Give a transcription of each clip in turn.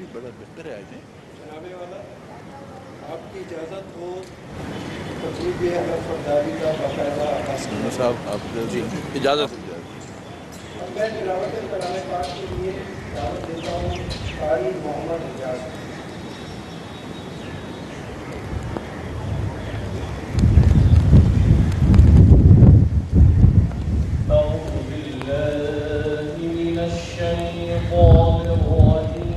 بھی بڑا بہتر ہے. آئے جناب والا آپ کی اجازت ہو تقریب حلف برداری کا باقاعدہ آغاز کیا صاحب آپ جی اجازت. اب میں تلاوت کلام پاک کے لیے دعوت دیتا ہوں قاری محمد حجاز. أعوذ بالله من الشيطان الرجيم.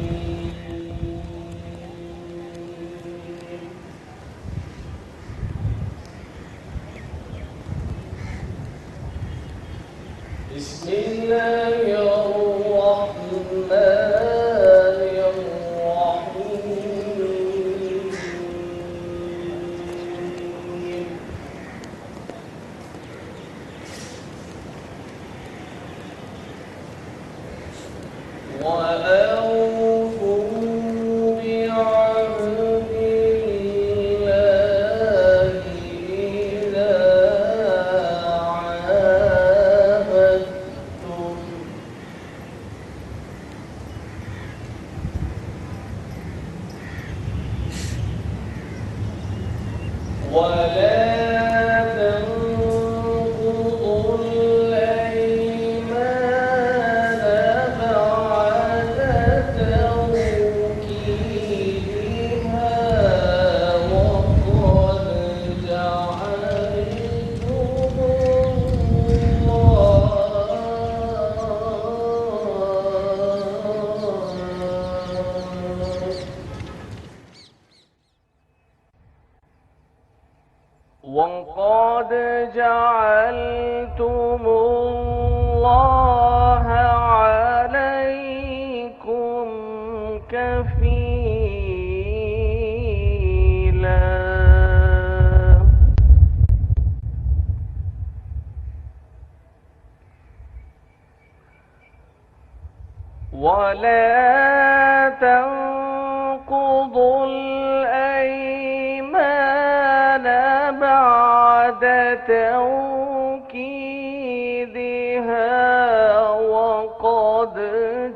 بسم الله الرحمن الرحيم. وأوفوا بعهد الله إذا عاهدتم ولا تنقضوا الأيمان بعد توكيدها وقد جعلتم الله عليكم كفيلا. ولا تنقضوا الأيمان بعد توكيدها وقد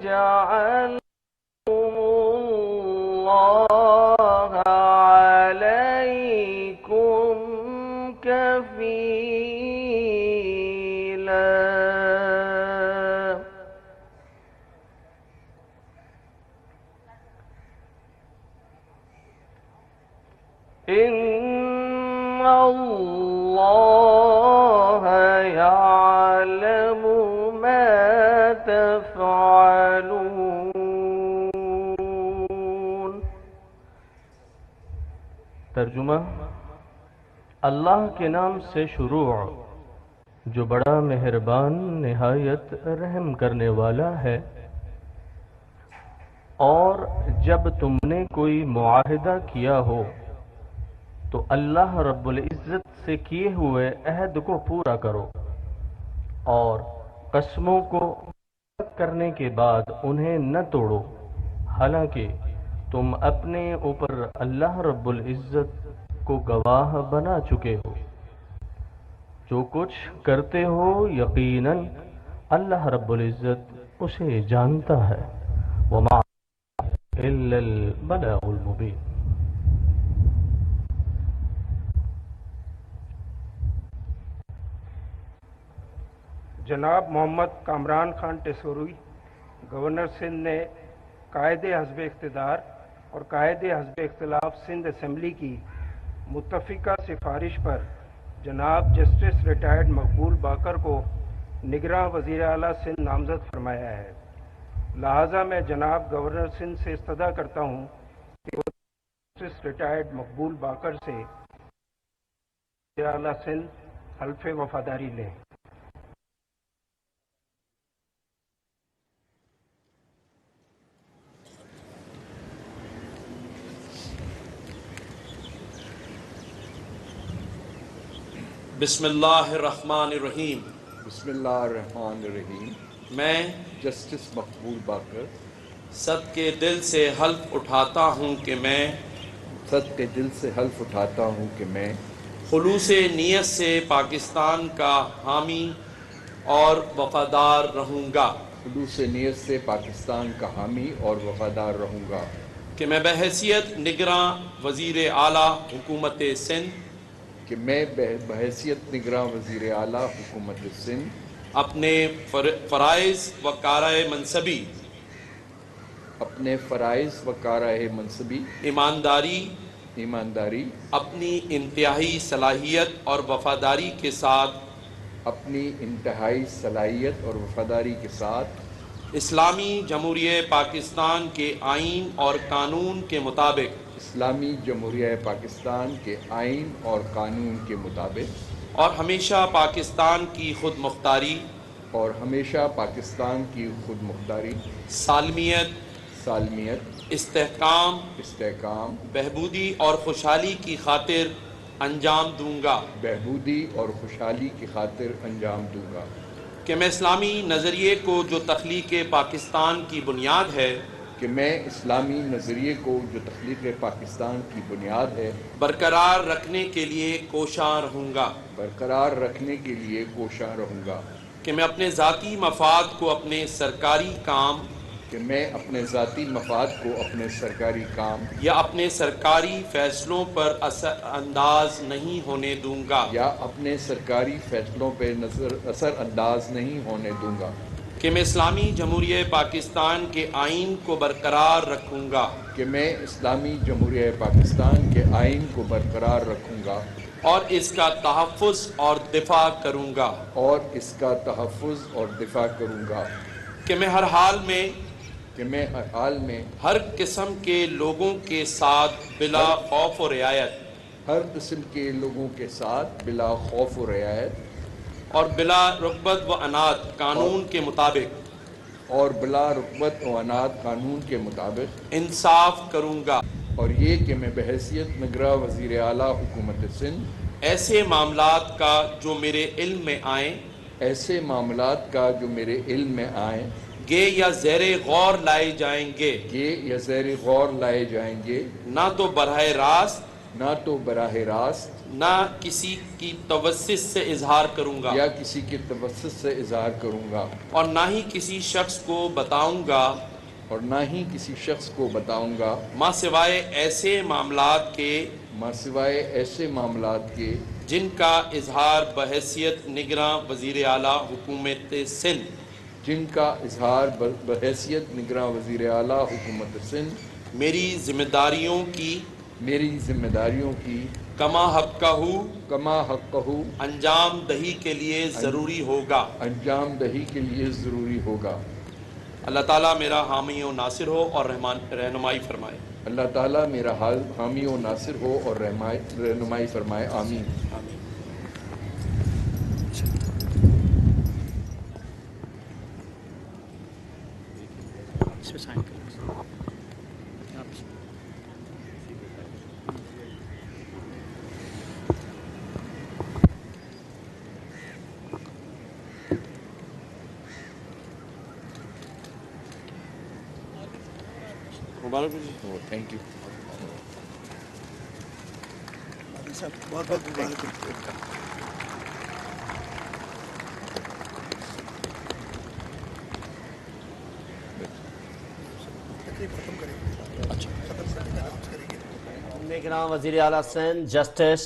جعلتم الله عليكم كفيلا. إن الله يعلم ما تفعلون. ترجمہ: اللہ کے نام سے شروع جو بڑا مہربان نہایت رحم کرنے والا ہے. اور جب تم نے کوئی معاہدہ کیا ہو تو اللہ رب العزت سے کیے ہوئے عہد کو پورا کرو اور قسموں کو کرنے کے بعد انہیں نہ توڑو، حالانکہ تم اپنے اوپر اللہ رب العزت کو گواہ بنا چکے ہو. جو کچھ کرتے ہو یقیناً اللہ رب العزت اسے جانتا ہے. وما إلا البلاغ المبين. جناب محمد کامران خان ٹیسوری گورنر سندھ نے قائد حزب اقتدار اور قائد حزب اختلاف سندھ اسمبلی کی متفقہ سفارش پر جناب جسٹس ریٹائرڈ مقبول باقر کو نگراں وزیر اعلیٰ سندھ نامزد فرمایا ہے. لہٰذا میں جناب گورنر سندھ سے استدعا کرتا ہوں کہ وہ جسٹس ریٹائرڈ مقبول باقر سے وزیر اعلیٰ سندھ حلف وفاداری لیں. بسم اللہ الرحمن الرحیم. بسم اللہ الرحمن الرحیم. میں جسٹس مقبول باقر صد کے دل سے حلف اٹھاتا ہوں کہ میں خلوص نیت سے پاکستان کا حامی اور وفادار رہوں گا. خلوص نیت سے پاکستان کا حامی اور وفادار رہوں گا کہ میں بحیثیت نگراں وزیر اعلیٰ حکومت سندھ کہ میں بحیثیت نگراں وزیر اعلیٰ حکومت سندھ اپنے فرائض و کارۂ منصبی اپنے فرائض و کارۂ منصبی ایمانداری اپنی انتہائی صلاحیت اور وفاداری کے ساتھ اپنی انتہائی صلاحیت اور وفاداری کے ساتھ اسلامی جمہوریہ پاکستان کے آئین اور قانون کے مطابق اسلامی جمہوریہ پاکستان کے آئین اور قانون کے مطابق اور ہمیشہ پاکستان کی خود مختاری اور ہمیشہ پاکستان کی خود مختاری سالمیت استحکام بہبودی اور خوشحالی کی خاطر انجام دوں گا بہبودی اور خوشحالی کی خاطر انجام دوں گا کہ میں اسلامی نظریے کو جو تخلیق پاکستان کی بنیاد ہے کہ میں اسلامی نظریے کو جو تخلیق پاکستان کی بنیاد ہے برقرار رکھنے کے لیے کوشاں رہوں گا کہ میں اپنے ذاتی مفاد کو اپنے سرکاری کام یا اپنے سرکاری فیصلوں پر اثر انداز نہیں ہونے دوں گا کہ میں اسلامی جمہوریہ پاکستان کے آئین کو برقرار رکھوں گا اور اس کا تحفظ اور دفاع کروں گا کہ میں ہر حال میں ہر قسم کے لوگوں کے ساتھ بلا خوف و رعایت اور بلا رغبت و عناد قانون کے مطابق انصاف کروں گا اور یہ کہ میں بحیثیت نگراں وزیر اعلیٰ حکومت سندھ ایسے معاملات کا جو میرے علم میں آئیں گے یا زیر غور لائے جائیں گے نہ تو براہ راست نہ کسی کی توسط سے اظہار کروں گا اور نہ ہی کسی شخص کو بتاؤں گا ماں سوائے ایسے معاملات کے جن کا اظہار بحیثیت نگراں وزیر اعلیٰ حکومت سندھ میری ذمہ داریوں کی کما حق انجام دہی کے لیے ضروری ہوگا اللہ تعالیٰ میرا حامی و ناصر ہو اور رہنمائی فرمائے اللہ تعالیٰ میرا حامی و ناصر ہو اور رہنمائی فرمائے آمین تھینک یو نگراں وزیر اعلیٰ سندھ جسٹس